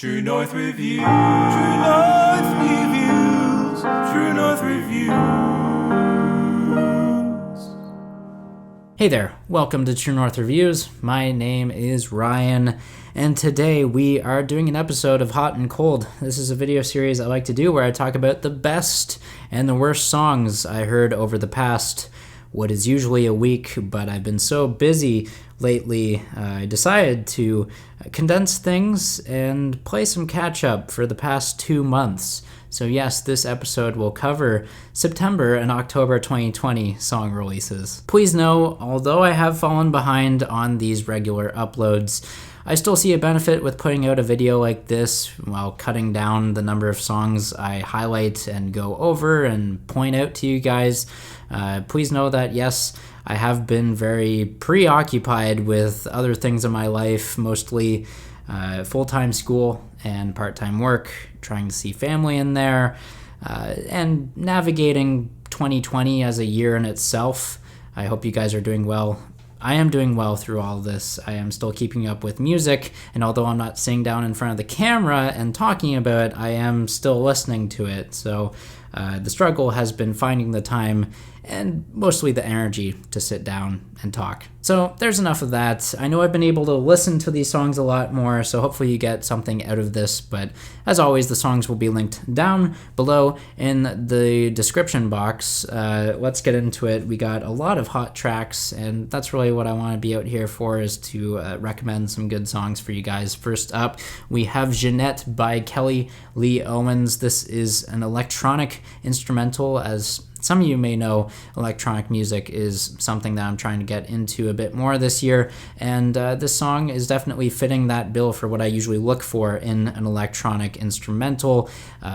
True North Reviews, True North Reviews, True North Reviews. Hey there, welcome to True North Reviews. My name is Ryan, and today we are doing an episode of Hot and Cold. This is a video series I like to do where I talk about the best and the worst songs I heard over the past, what is usually a week, but I've been so busy lately, I decided to condense things and play some catch-up for the past 2 months. So yes, this episode will cover September and October 2020 song releases. Please know, although I have fallen behind on these regular uploads, I still see a benefit with putting out a video like this while cutting down the number of songs I highlight and go over and point out to you guys. Please know that yes, I have been very preoccupied with other things in my life, mostly full-time school and part-time work, trying to see family in there, and navigating 2020 as a year in itself. I hope you guys are doing well. I am doing well through all this. I am still keeping up with music, and although I'm not sitting down in front of the camera and talking about it, I am still listening to it. So the struggle has been finding the time and mostly the energy to sit down and talk. So there's enough of that. I know I've been able to listen to these songs a lot more, so hopefully you get something out of this, but as always, the songs will be linked down below in the description box. Let's get into it. We got a lot of hot tracks, and that's really what I want to be out here for, is to recommend some good songs for you guys. First up, we have Jeanette by Lee Owens. This is an electronic instrumental. As some of you may know, electronic music is something that I'm trying to get into a bit more this year, and this song is definitely fitting that bill for what I usually look for in an electronic instrumental.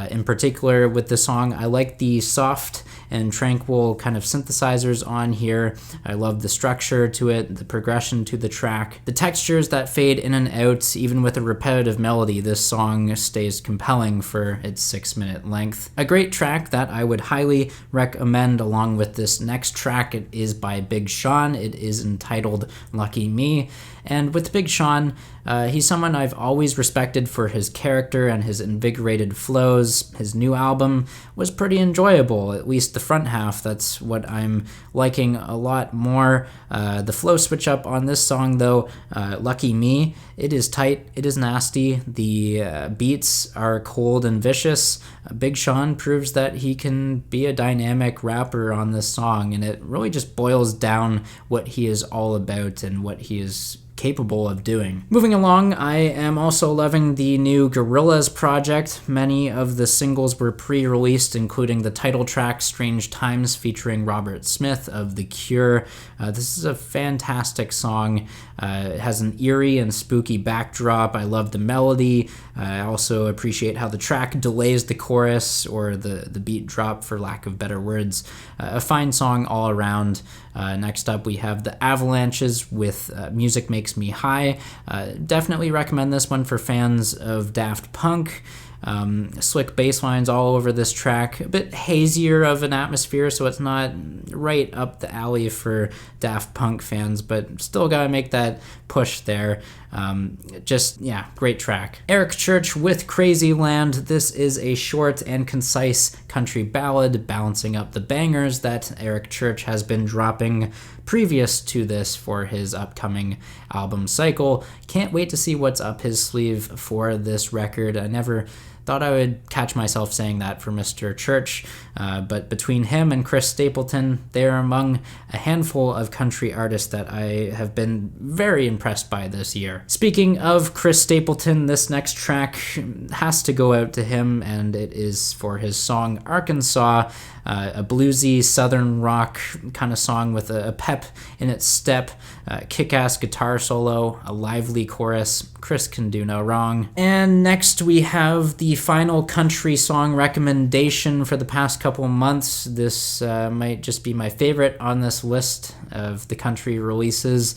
In particular, with the song, I like the soft and tranquil kind of synthesizers on here. I love the structure to it, the progression to the track, the textures that fade in and out. Even with a repetitive melody, this song stays compelling for its 6-minute length. A great track that I would highly recommend along with this next track. It is by Big Sean. It is entitled Lucky Me. And with Big Sean, he's someone I've always respected for his character and his invigorated flows. His new album was pretty enjoyable, at least the front half. That's what I'm liking a lot more. The flow switch up on this song, though, Lucky Me, it is tight, it is nasty. The beats are cold and vicious. Big Sean proves that he can be a dynamic rapper on this song, and it really just boils down what he is all about and what he is capable of doing. Moving along, I am also loving the new Gorillaz project. Many of the singles were pre-released, including the title track Strange Times featuring Robert Smith of The Cure. This is a fantastic song. It has an eerie and spooky backdrop. I love the melody. I also appreciate how the track delays the chorus, or the beat drop for lack of better words. A fine song all around. Next up, we have the Avalanches with Music Makes Me High. Definitely recommend this one for fans of Daft Punk. Slick bass lines all over this track, a bit hazier of an atmosphere, so it's not right up the alley for Daft Punk fans, but still gotta make that push there. Great track. Eric Church with Crazy Land. This is a short and concise country ballad balancing up the bangers that Eric Church has been dropping previous to this for his upcoming album cycle. Can't wait to see what's up his sleeve for this record. I never thought I would catch myself saying that for Mr. Church, but between him and Chris Stapleton, they are among a handful of country artists that I have been very impressed by this year. Speaking of Chris Stapleton, this next track has to go out to him, and it is for his song Arkansas, a bluesy southern rock kind of song with a pep in its step, kick-ass guitar solo, a lively chorus. Chris can do no wrong. And next we have the final country song recommendation for the past couple months. This might just be my favorite on this list of the country releases.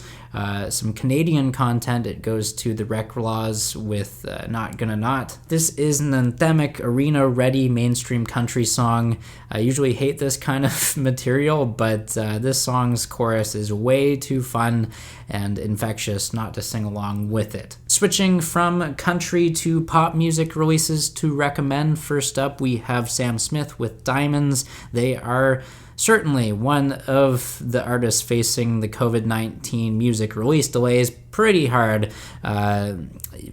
Some Canadian content, it goes to the Reklaws with Not Gonna Not. This is an anthemic, arena-ready mainstream country song. I usually hate this kind of material, but this song's chorus is way too fun and infectious not to sing along with it. Switching from country to pop music releases to recommend, first up we have Sam Smith with Diamonds. They are certainly one of the artists facing the COVID-19 music release delays pretty hard,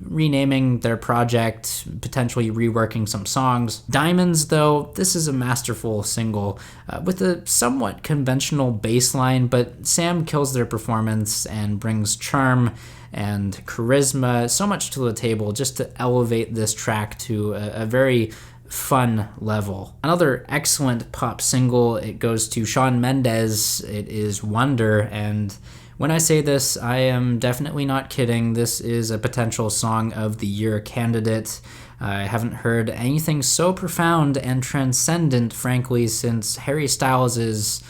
renaming their project, potentially reworking some songs. Diamonds, though, this is a masterful single with a somewhat conventional bass line, but Sam kills their performance and brings charm and charisma so much to the table just to elevate this track to a very fun level. Another excellent pop single, it goes to Shawn Mendes. It is Wonder, and when I say this, I am definitely not kidding. This is a potential Song of the Year candidate. I haven't heard anything so profound and transcendent, frankly, since Harry Styles'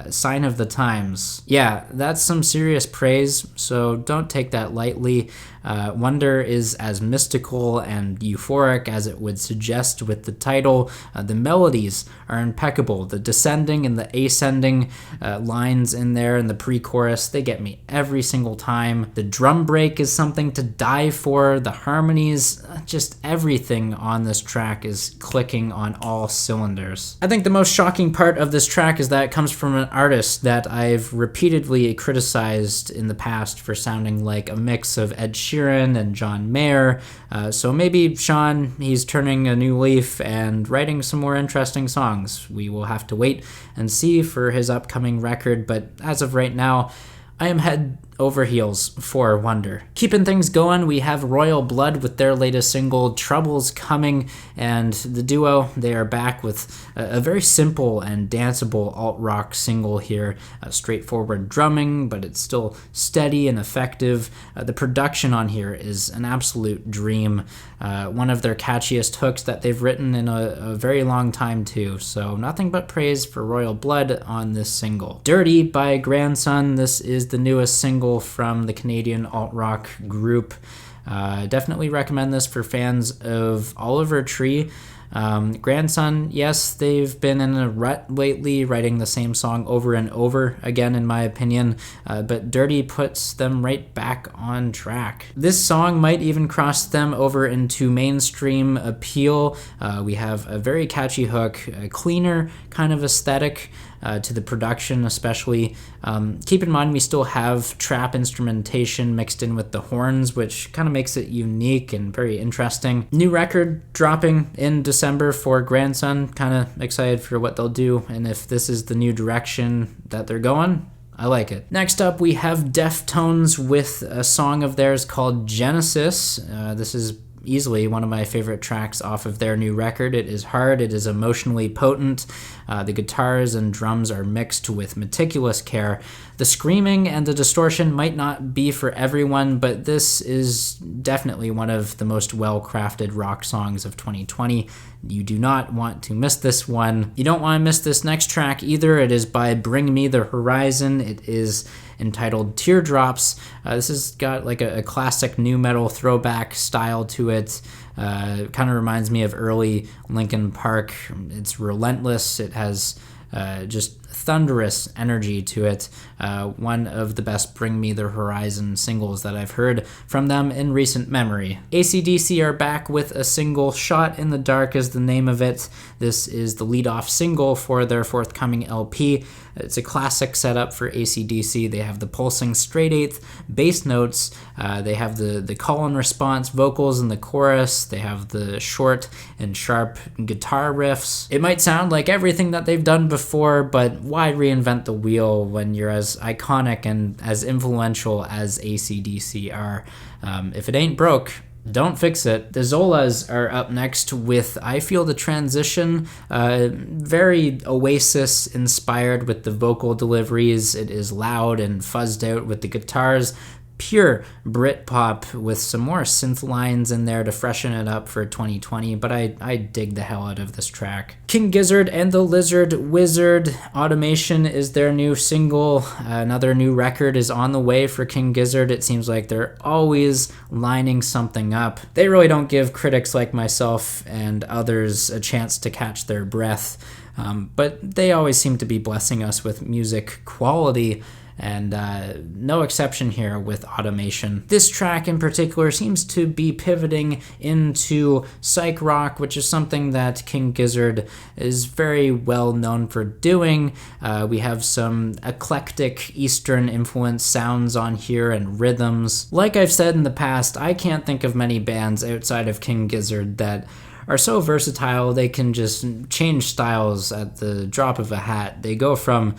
Sign of the Times. Yeah, that's some serious praise, so don't take that lightly. Wonder is as mystical and euphoric as it would suggest with the title. The melodies are impeccable. The descending and the ascending lines in there in the pre-chorus, they get me every single time. The drum break is something to die for. The harmonies, just everything on this track is clicking on all cylinders. I think the most shocking part of this track is that it comes from an artist that I've repeatedly criticized in the past for sounding like a mix of Ed Sheeran and John Mayer. So maybe Shawn, he's turning a new leaf and writing some more interesting songs. We will have to wait and see for his upcoming record, but as of right now, I am head over heels for Wonder. Keeping things going, we have Royal Blood with their latest single, Trouble's Coming, and the duo, they are back with a very simple and danceable alt-rock single here. Straightforward drumming, but it's still steady and effective. The production on here is an absolute dream. One of their catchiest hooks that they've written in a very long time too, so nothing but praise for Royal Blood on this single. Dirty by Grandson, this is the newest single from the Canadian alt-rock group. Definitely recommend this for fans of Oliver Tree. Grandson, yes, they've been in a rut lately, writing the same song over and over again, in my opinion, but Dirty puts them right back on track. This song might even cross them over into mainstream appeal. We have a very catchy hook, a cleaner kind of aesthetic to the production especially. Keep in mind we still have trap instrumentation mixed in with the horns, which kind of makes it unique and very interesting. New record dropping in December for Grandson. Kind of excited for what they'll do, and if this is the new direction that they're going, I like it. Next up, we have Deftones with a song of theirs called Genesis. This is easily one of my favorite tracks off of their new record. It is hard, it is emotionally potent. The guitars and drums are mixed with meticulous care. The screaming and the distortion might not be for everyone, but this is definitely one of the most well-crafted rock songs of 2020. You do not want to miss this one. You don't want to miss this next track either. It is by Bring Me the Horizon. It is entitled Teardrops. This has got like a classic nu metal throwback style to it. Kind of reminds me of early Linkin Park. It's relentless. It has just thunderous energy to it. One of the best Bring Me the Horizon singles that I've heard from them in recent memory. AC/DC are back with a single, Shot in the Dark is the name of it. This is the lead-off single for their forthcoming LP. It's a classic setup for AC/DC. They have the pulsing straight eighth bass notes. They have the call and response vocals in the chorus. They have the short and sharp guitar riffs. It might sound like everything that they've done before, but why reinvent the wheel when you're as iconic and as influential as AC/DC are? If it ain't broke, don't fix it. The Zolas are up next with I Feel the Transition, very Oasis inspired with the vocal deliveries. It is loud and fuzzed out with the guitars, pure Britpop with some more synth lines in there to freshen it up for 2020, but I dig the hell out of this track. King Gizzard and the Lizard Wizard, Automation is their new single. Another new record is on the way for King Gizzard. It seems like they're always lining something up. They really don't give critics like myself and others a chance to catch their breath, but they always seem to be blessing us with music quality, and no exception here with Automation. This track in particular seems to be pivoting into psych rock, which is something that King Gizzard is very well known for doing. We have some eclectic Eastern influence sounds on here and rhythms. Like I've said in the past, I can't think of many bands outside of King Gizzard that are so versatile they can just change styles at the drop of a hat. They go from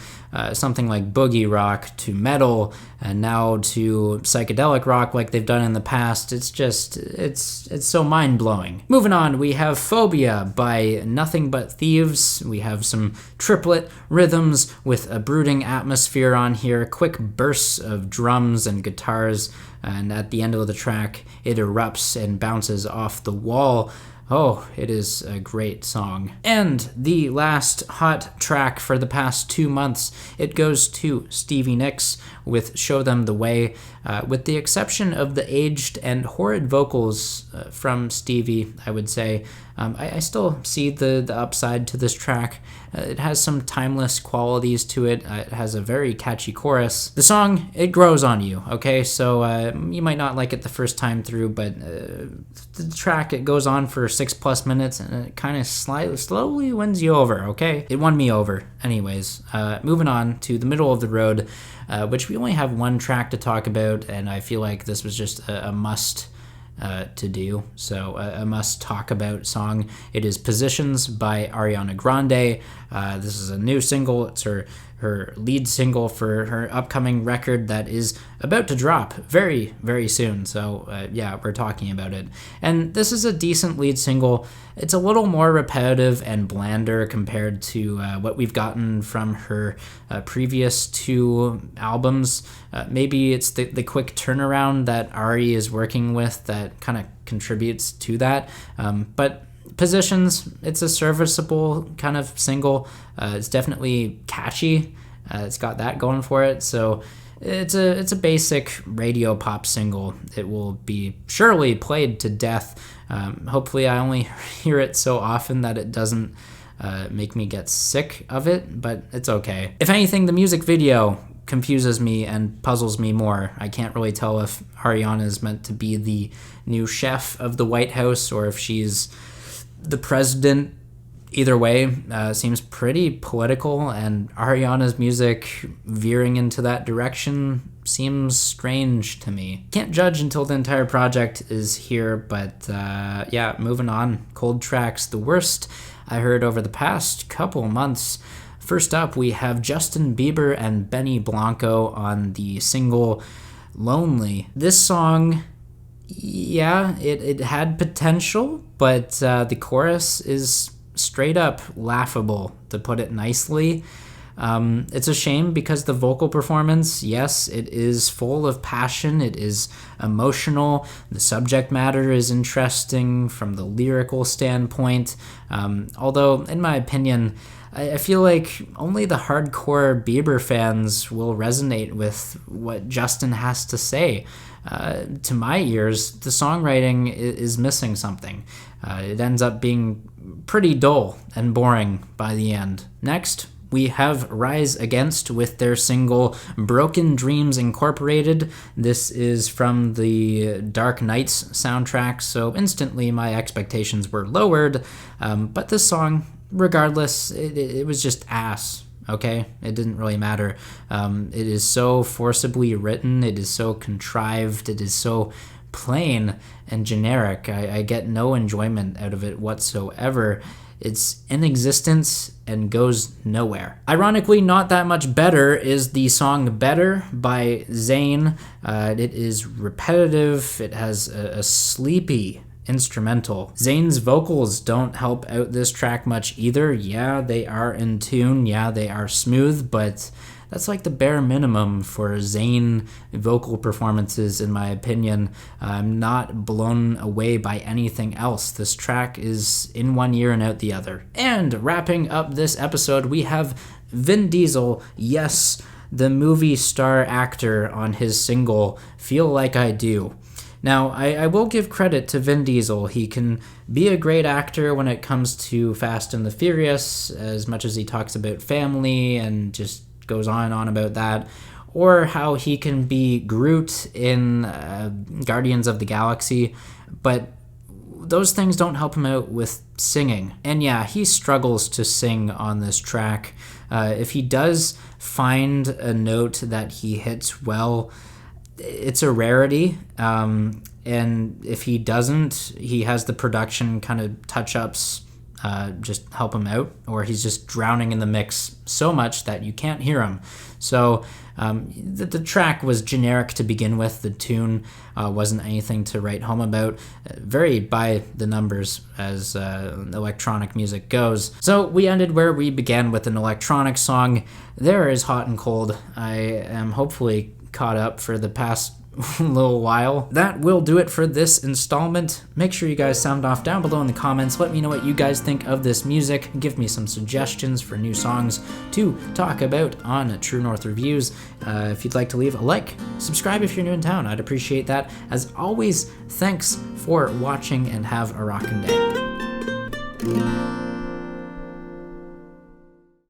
something like boogie rock to metal and now to psychedelic rock like they've done in the past. It's so mind-blowing. Moving on, we have Phobia by Nothing But Thieves. We have some triplet rhythms with a brooding atmosphere on here, quick bursts of drums and guitars, and at the end of the track it erupts and bounces off the wall. Oh, it is a great song. And the last hot track for the past 2 months, it goes to Stevie Nicks with Show Them the Way. With the exception of the aged and horrid vocals from Stevie, I would say, I still see the upside to this track. It has some timeless qualities to it. It has a very catchy chorus. The song, it grows on you, okay? So you might not like it the first time through, but the track, it goes on for 6+ minutes, and it kind of slowly wins you over, okay? It won me over. Anyways, moving on to the middle of the road, which we only have one track to talk about, and I feel like this was just a must to do. So a must talk about song. It is Positions by Ariana Grande. This is a new single. It's her lead single for her upcoming record that is about to drop very, very soon. So yeah, we're talking about it. And this is a decent lead single. It's a little more repetitive and blander compared to what we've gotten from her previous 2 albums. Maybe it's the quick turnaround that Ari is working with that kind of contributes to that. But Positions, it's a serviceable kind of single. It's definitely catchy. It's got that going for it. So it's a basic radio pop single. It will be surely played to death. Hopefully I only hear it so often that it doesn't make me get sick of it, but it's okay. If anything, the music video confuses me and puzzles me more. I can't really tell if Ariana is meant to be the new chef of the White House or if she's the president. Either way, seems pretty political, and Ariana's music veering into that direction seems strange to me. Can't judge until the entire project is here, but yeah, moving on. Cold tracks, the worst I heard over the past couple months. First up, we have Justin Bieber and Benny Blanco on the single Lonely. This song, yeah, it had potential, but the chorus is straight up laughable, to put it nicely. It's a shame because the vocal performance, yes, it is full of passion, it is emotional, the subject matter is interesting from the lyrical standpoint, although in my opinion, I feel like only the hardcore Bieber fans will resonate with what Justin has to say. To my ears, the songwriting is missing something. It ends up being pretty dull and boring by the end. Next, we have Rise Against with their single Broken Dreams Incorporated. This is from the Dark Knights soundtrack, so instantly my expectations were lowered. But this song, regardless, it was just ass. Okay, it didn't really matter. It is so forcibly written, it is so contrived, it is so plain and generic. I get no enjoyment out of it whatsoever. It's in existence and goes nowhere. Ironically, not that much better is the song Better by Zayn. It is repetitive, it has a sleepy instrumental. Zayn's vocals don't help out this track much either. Yeah, they are in tune, yeah, they are smooth, but that's like the bare minimum for Zayn vocal performances, in my opinion. I'm not blown away by anything else. This track is in one ear and out the other. And wrapping up this episode, we have Vin Diesel, yes, the movie star actor, on his single Feel Like I Do. Now, I will give credit to Vin Diesel. He can be a great actor when it comes to Fast and the Furious, as much as he talks about family and just goes on and on about that, or how he can be Groot in Guardians of the Galaxy, but those things don't help him out with singing. And yeah, he struggles to sing on this track. If he does find a note that he hits well, it's a rarity, and if he doesn't, he has the production kind of touch-ups just help him out, or he's just drowning in the mix so much that you can't hear him. So the track was generic to begin with. The tune wasn't anything to write home about. Very by the numbers as electronic music goes. So we ended where we began, with an electronic song. There is Hot and Cold. I am hopefully caught up for the past little while. That will do it for this installment. Make sure you guys sound off down below in the comments. Let me know what you guys think of this music. Give me some suggestions for new songs to talk about on True North Reviews. If you'd like to leave a like, subscribe if you're new in town. I'd appreciate that. As always, thanks for watching and have a rockin' day.